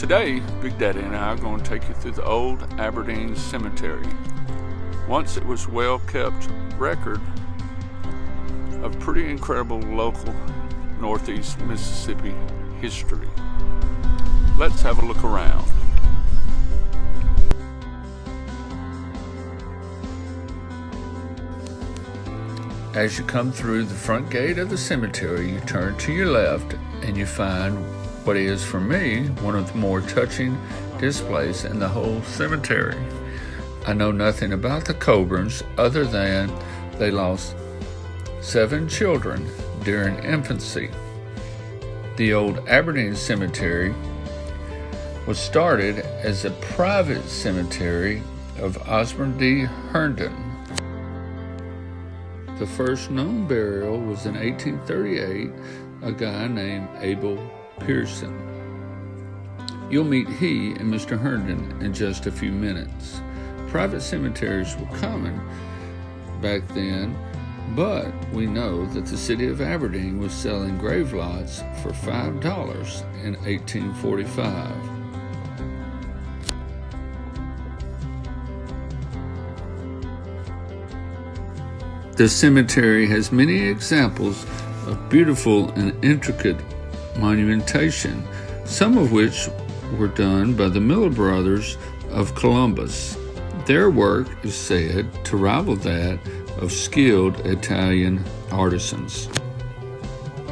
Today, Big Daddy and I are going to take you through the old Aberdeen Cemetery. Once it was well-kept record of pretty incredible local Northeast Mississippi history. Let's have a look around. As you come through the front gate of the cemetery, you turn to your left and you find what is, for me, one of the more touching displays in the whole cemetery. I know nothing about the Coburns other than they lost 7 children during infancy. The old Aberdeen Cemetery was started as a private cemetery of Osborne D. Herndon. The first known burial was in 1838, a guy named Abel Pearson. You'll meet he and Mr. Herndon in just a few minutes. Private cemeteries were common back then, but we know that the city of Aberdeen was selling grave lots for $5 in 1845. The cemetery has many examples of beautiful and intricate monumentation, some of which were done by the Miller brothers of Columbus. Their work is said to rival that of skilled Italian artisans.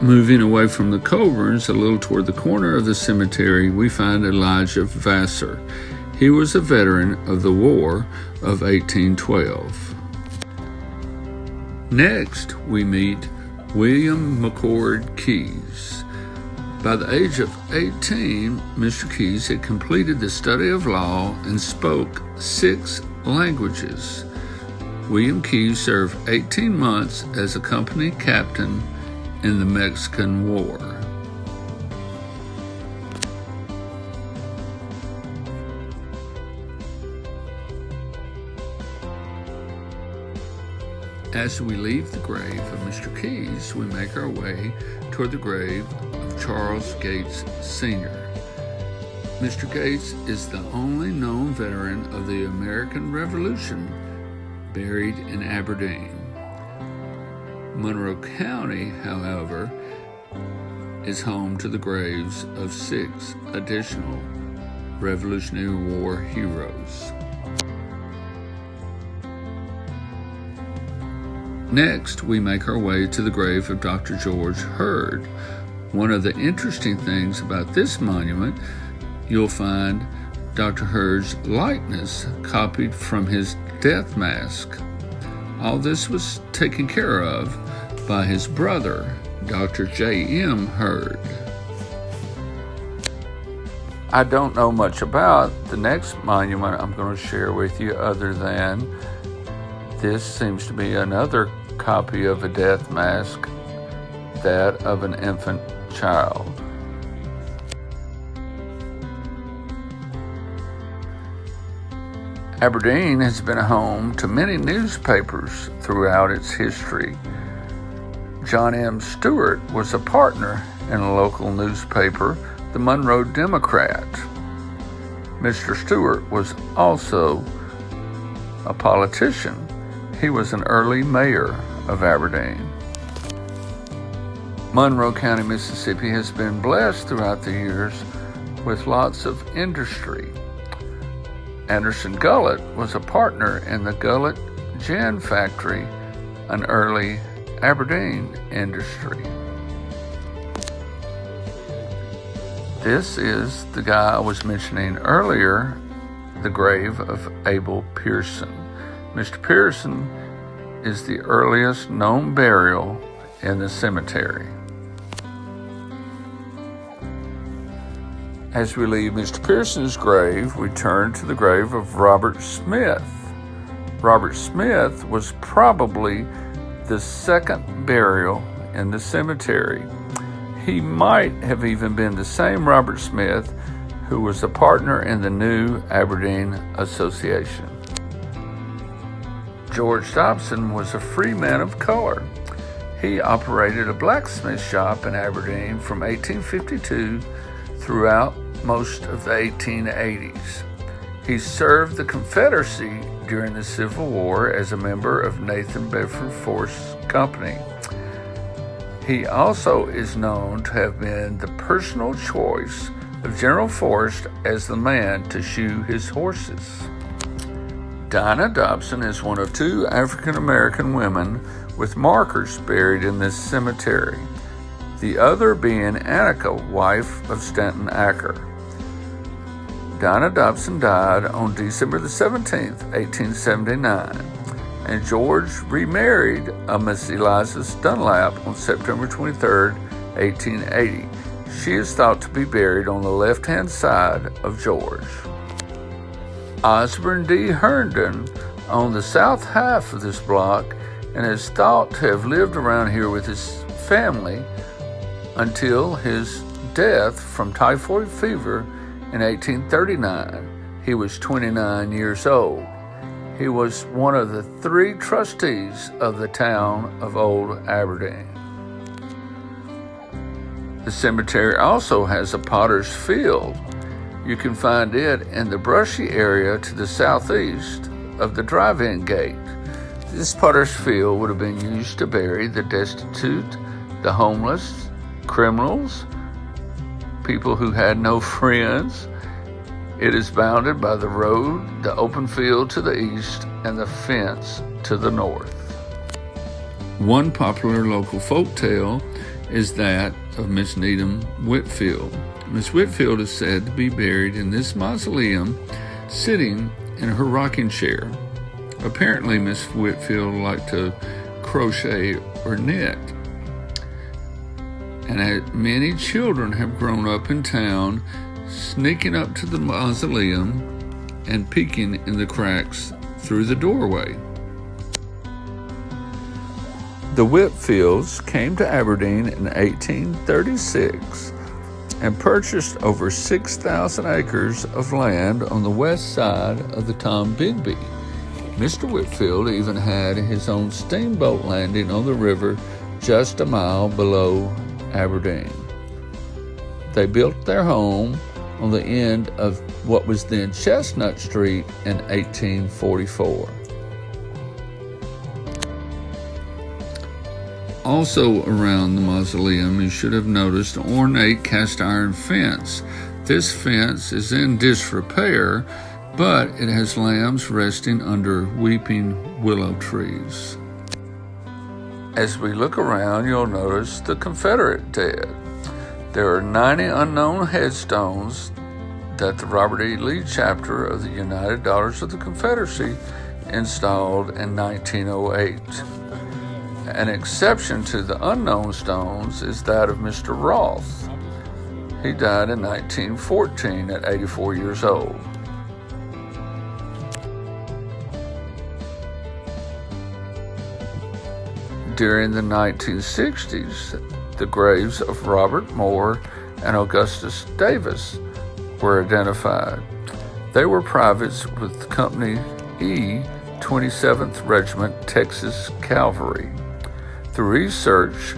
Moving away from the Coburns, a little toward the corner of the cemetery, we find Elijah Vassar. He was a veteran of the War of 1812. Next, we meet William McCord Keyes. By the age of 18, Mr. Keyes had completed the study of law and spoke 6 languages. William Keyes served 18 months as a company captain in the Mexican War. As we leave the grave of Mr. Keyes, we make our way toward the grave of Charles Gates Sr. Mr. Gates is the only known veteran of the American Revolution buried in Aberdeen. Monroe County, however, is home to the graves of 6 additional Revolutionary War heroes. Next, we make our way to the grave of Dr. George Hurd. One of the interesting things about this monument, you'll find Dr. Hurd's likeness copied from his death mask. All this was taken care of by his brother, Dr. J.M. Hurd. I don't know much about the next monument I'm going to share with you other than this seems to be another copy of a death mask, that of an infant child. Aberdeen has been home to many newspapers throughout its history. John M. Stewart was a partner in a local newspaper, the Monroe Democrat. Mr. Stewart was also a politician. He was an early mayor of Aberdeen. Monroe County, Mississippi has been blessed throughout the years with lots of industry. Anderson Gullett was a partner in the Gullett Gin Factory, an early Aberdeen industry. This is the guy I was mentioning earlier, the grave of Abel Pearson. Mr. Pearson is the earliest known burial in the cemetery. As we leave Mr. Pearson's grave, we turn to the grave of Robert Smith. Robert Smith was probably the second burial in the cemetery. He might have even been the same Robert Smith who was a partner in the new Aberdeen Association. George Dobson was a free man of color. He operated a blacksmith shop in Aberdeen from 1852 throughout most of the 1880s. He served the Confederacy during the Civil War as a member of Nathan Bedford Forrest's company. He also is known to have been the personal choice of General Forrest as the man to shoe his horses. Dinah Dobson is one of 2 African-American women with markers buried in this cemetery, the other being Annika, wife of Stanton Acker. Dinah Dobson died on December the 17th, 1879, and George remarried a Miss Eliza Dunlap on September 23rd, 1880. She is thought to be buried on the left-hand side of George. Osborne D. Herndon owned the south half of this block and is thought to have lived around here with his family until his death from typhoid fever in 1839. He was 29 years old. He was one of the 3 trustees of the town of Old Aberdeen. The cemetery also has a potter's field. You can find it in the brushy area to the southeast of the drive-in gate. This potter's field would have been used to bury the destitute, the homeless, criminals, people who had no friends. It is bounded by the road, the open field to the east, and the fence to the north. One popular local folk tale is that of Miss Needham Whitfield. Miss Whitfield is said to be buried in this mausoleum, sitting in her rocking chair. Apparently, Miss Whitfield liked to crochet or knit, and many children have grown up in town, sneaking up to the mausoleum and peeking in the cracks through the doorway. The Whitfields came to Aberdeen in 1836 and purchased over 6,000 acres of land on the west side of the Tom Bigby. Mr. Whitfield even had his own steamboat landing on the river just a mile below Aberdeen. They built their home on the end of what was then Chestnut Street in 1844. Also around the mausoleum, you should have noticed an ornate cast iron fence. This fence is in disrepair, but it has lambs resting under weeping willow trees. As we look around, you'll notice the Confederate dead. There are 90 unknown headstones that the Robert E. Lee chapter of the United Daughters of the Confederacy installed in 1908. An exception to the unknown stones is that of Mr. Roth. He died in 1914 at 84 years old. During the 1960s, the graves of Robert Moore and Augustus Davis were identified. They were privates with Company E, 27th Regiment, Texas Cavalry. Through research,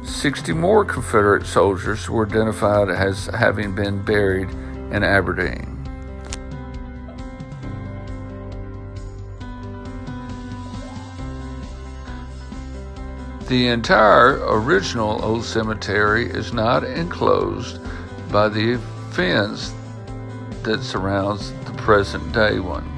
60 more Confederate soldiers were identified as having been buried in Aberdeen. The entire original old cemetery is not enclosed by the fence that surrounds the present day one.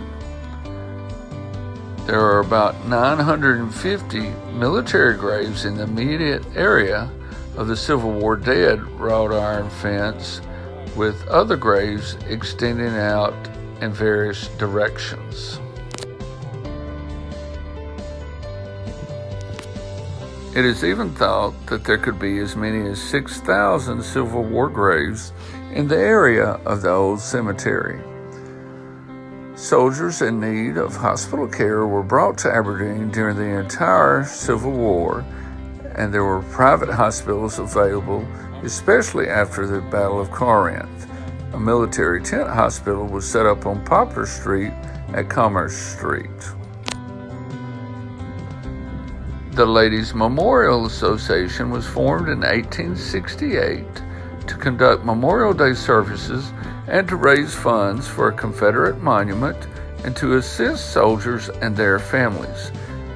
There are about 950 military graves in the immediate area of the Civil War dead wrought iron fence, with other graves extending out in various directions. It is even thought that there could be as many as 6,000 Civil War graves in the area of the old cemetery. Soldiers in need of hospital care were brought to Aberdeen during the entire Civil War, and there were private hospitals available, especially after the Battle of Corinth. A military tent hospital was set up on Poplar Street at Commerce Street. The Ladies Memorial Association was formed in 1868 to conduct Memorial Day services and to raise funds for a Confederate monument and to assist soldiers and their families.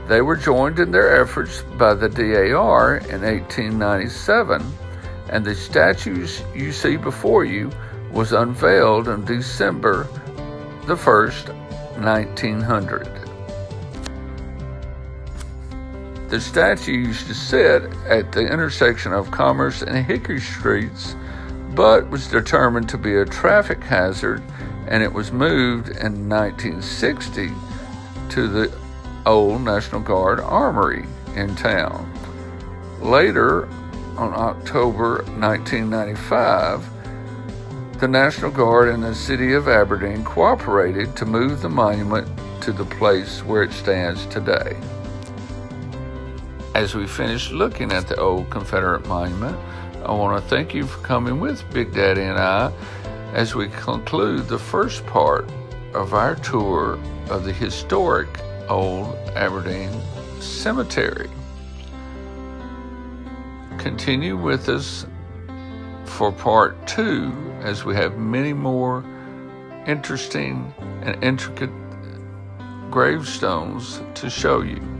They were joined in their efforts by the DAR in 1897, and the statues you see before you was unveiled on December the 1st, 1900. The statue used to sit at the intersection of Commerce and Hickory Streets, but was determined to be a traffic hazard, and it was moved in 1960 to the old National Guard Armory in town. Later, on October 1995, the National Guard and the city of Aberdeen cooperated to move the monument to the place where it stands today. As we finish looking at the old Confederate monument, I want to thank you for coming with Big Daddy and I as we conclude the first part of our tour of the historic old Aberdeen Cemetery. Continue with us for part 2 as we have many more interesting and intricate gravestones to show you.